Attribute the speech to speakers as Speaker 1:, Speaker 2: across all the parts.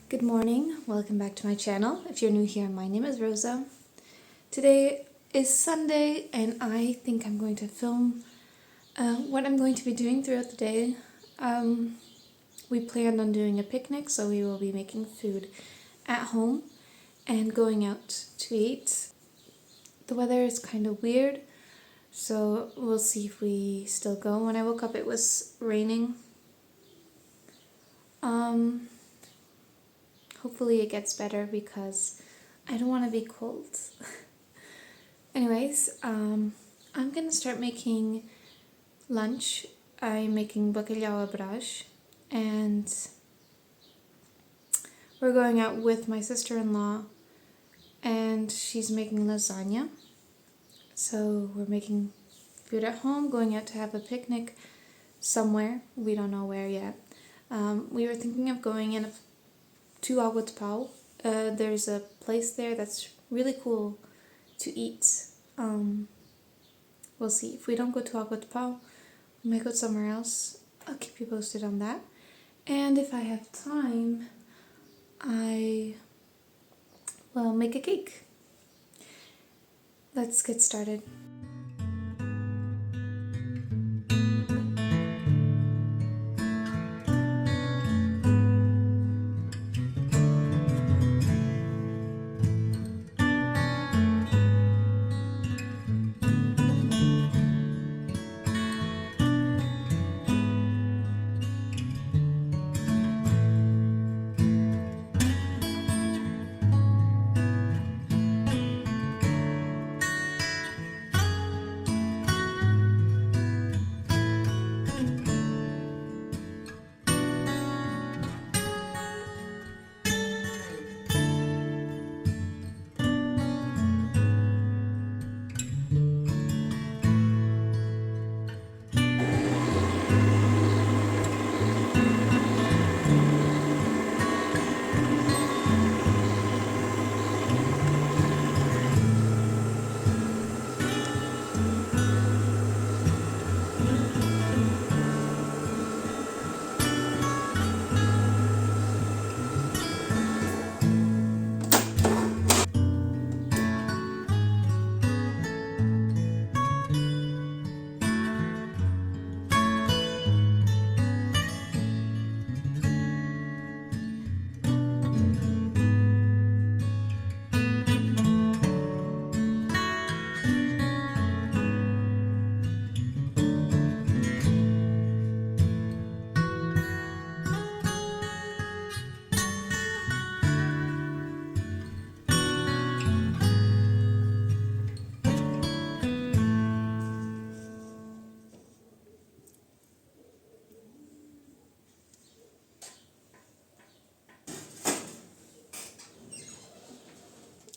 Speaker 1: Good morning, welcome back to my channel. If you're new here, my name is Rosa. Today is Sunday and I think I'm going to film what I'm going to be doing throughout the day. We planned on doing a picnic, so we will be making food at home and going out to eat. The weather is kind of weird, so we'll see if we still go. When I woke up it was raining. Hopefully it gets better because I don't want to be cold. Anyways, I'm gonna start making lunch. I'm making bacalhau à brás and we're going out with my sister-in-law and she's making lasagna. So we're making food at home, going out to have a picnic somewhere. We don't know where yet. We were thinking of going to Água de Pau. There's a place there that's really cool to eat. We'll see. If we don't go to Água de Pau, we might go somewhere else. I'll keep you posted on that. And if I have time, I will make a cake. Let's get started.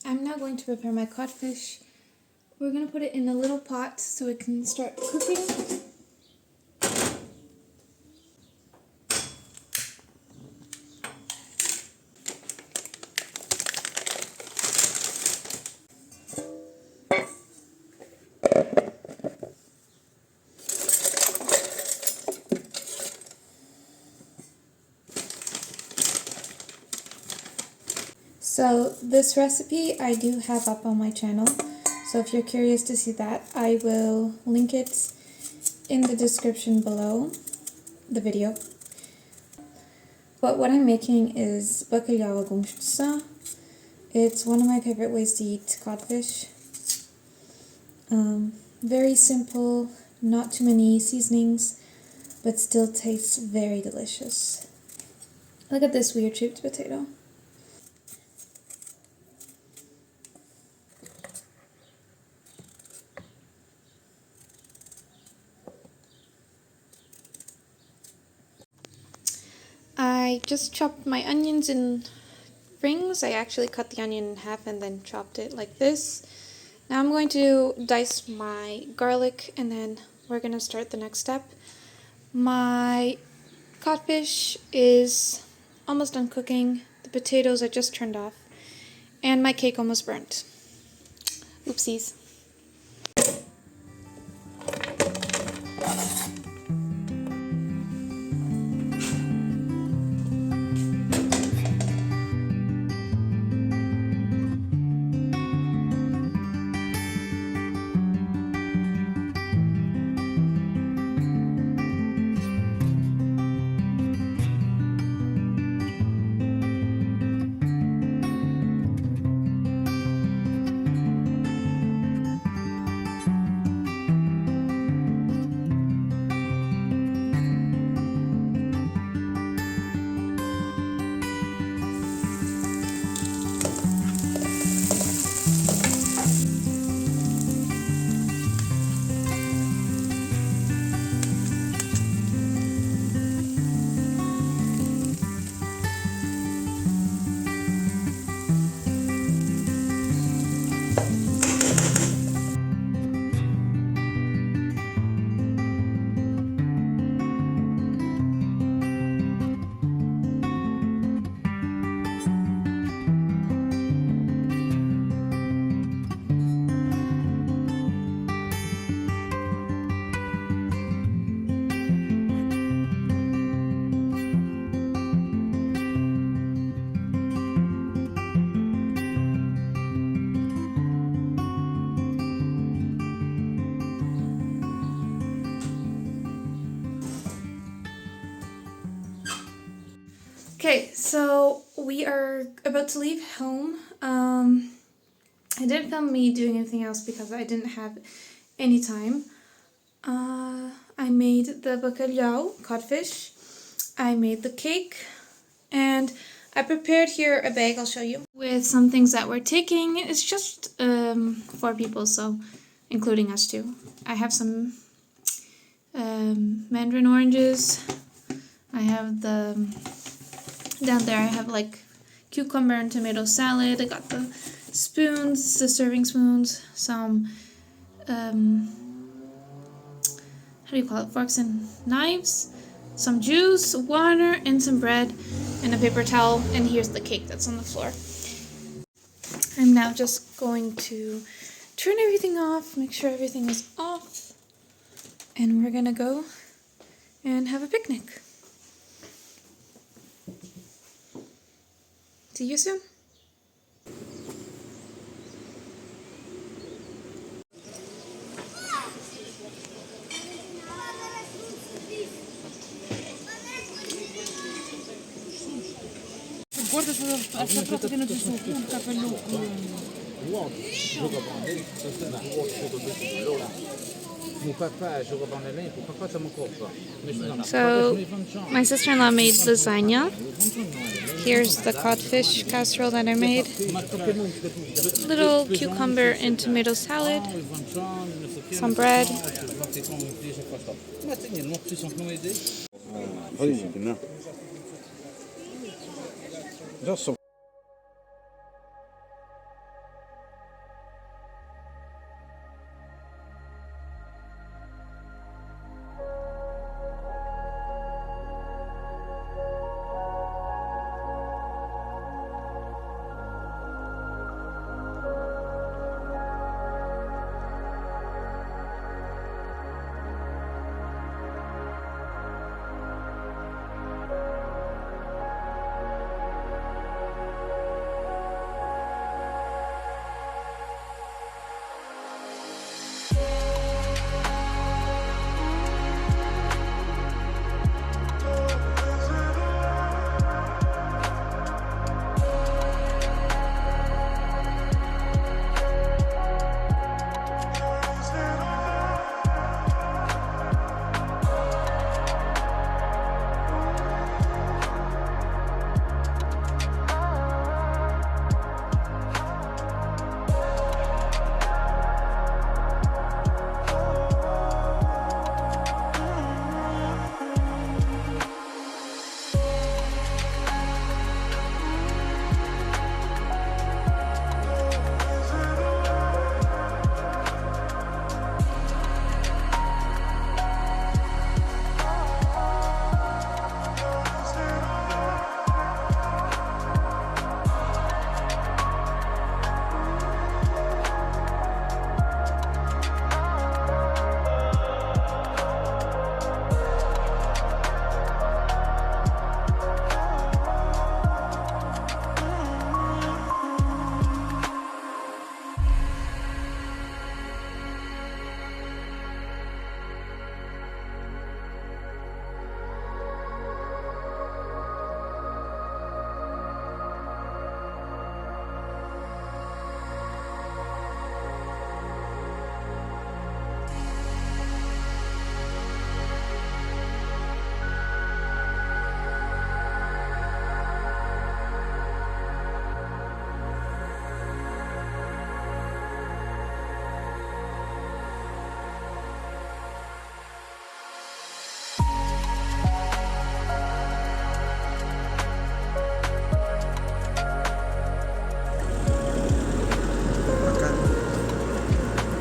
Speaker 1: I'm now going to prepare my codfish. We're going to put it in a little pot so it can start cooking. So this recipe I do have up on my channel, so if you're curious to see that, I will link it in the description below the video. But what I'm making is bacalhau à gomsha. It's one of my favorite ways to eat codfish. Very simple, not too many seasonings, but still tastes very delicious. Look at this weird shaped potato. I just chopped my onions in rings. I actually cut the onion in half and then chopped it like this. Now I'm going to dice my garlic and then we're going to start the next step. My codfish is almost done cooking. The potatoes I just turned off. And my cake almost burnt. Oopsies. Okay, so we are about to leave home. I didn't film me doing anything else because I didn't have any time. I made the bacalhau, codfish. I made the cake, and I prepared here a bag, I'll show you, with some things that we're taking. It's just 4 people, so including us too. I have some mandarin oranges. I have down there I have like cucumber and tomato salad. I got the spoons, the serving spoons, some how do you call it, forks and knives, some juice, water, and some bread, and a paper towel, and here's the cake that's on the floor. I'm now just going to turn everything off, make sure everything is off, and we're gonna go and have a picnic. See you soon.
Speaker 2: Guarda, aspetta che non ci sono un capelluccio.
Speaker 1: So, my sister-in-law made lasagna. Here's the codfish casserole that I made. Little cucumber and tomato salad. Some bread.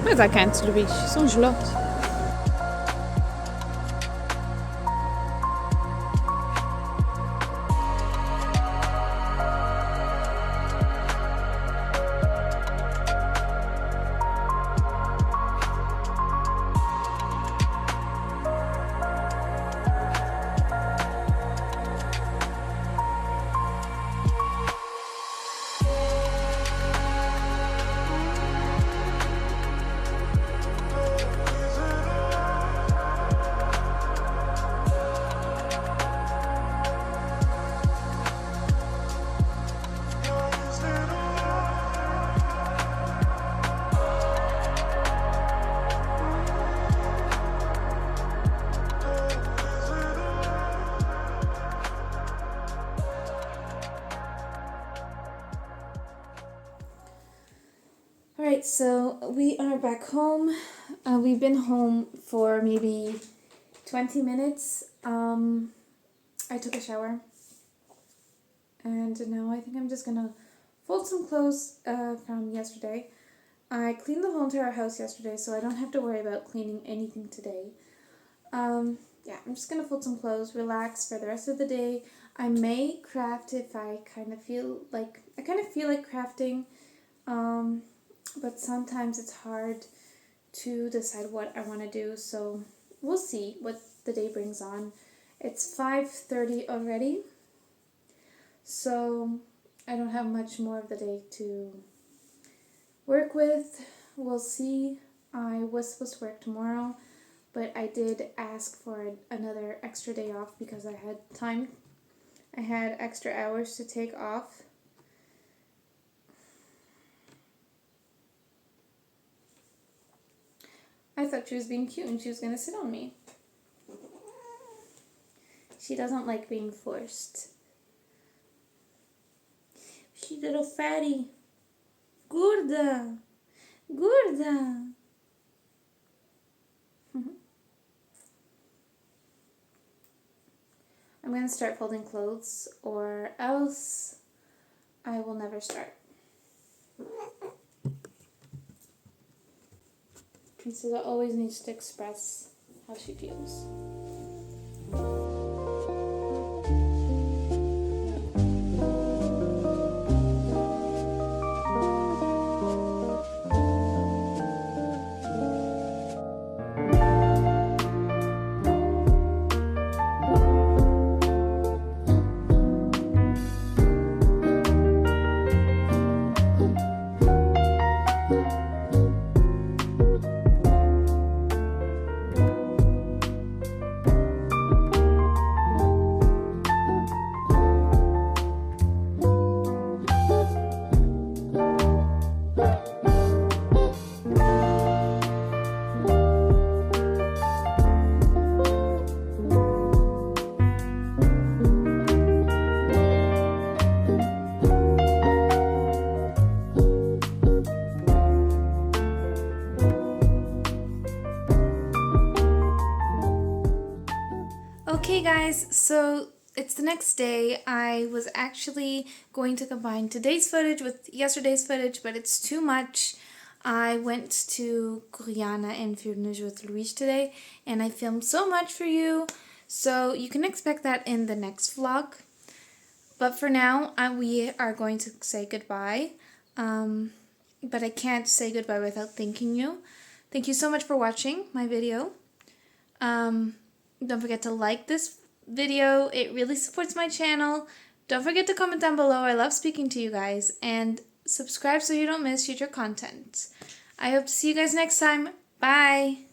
Speaker 1: Mas há cantos do bicho, são gelosos. so we are back home. We've been home for maybe 20 minutes. I took a shower. And now I think I'm just gonna fold some clothes from yesterday. I cleaned the whole entire house yesterday, so I don't have to worry about cleaning anything today. Yeah, I'm just gonna fold some clothes, relax for the rest of the day. I may craft if I kind of feel like crafting, but sometimes it's hard to decide what I want to do. So we'll see what the day brings on. It's 5:30 already, so I don't have much more of the day to work with. We'll see. I was supposed to work tomorrow, but I did ask for another extra day off because I had time. I had extra hours to take off. I thought she was being cute and she was going to sit on me. She doesn't like being forced. She little fatty. Gorda. Gorda. I'm going to start folding clothes or else I will never start. Princess always needs to express how she feels. Okay guys, so it's the next day. I was actually going to combine today's footage with yesterday's footage, but it's too much. I went to Guyana and Vuurnes with Louise today, and I filmed so much for you, so you can expect that in the next vlog. But for now, we are going to say goodbye, but I can't say goodbye without thanking you. Thank you so much for watching my video. Don't forget to like this video. It really supports my channel. Don't forget to comment down below. I love speaking to you guys. And subscribe so you don't miss future content. I hope to see you guys next time. Bye!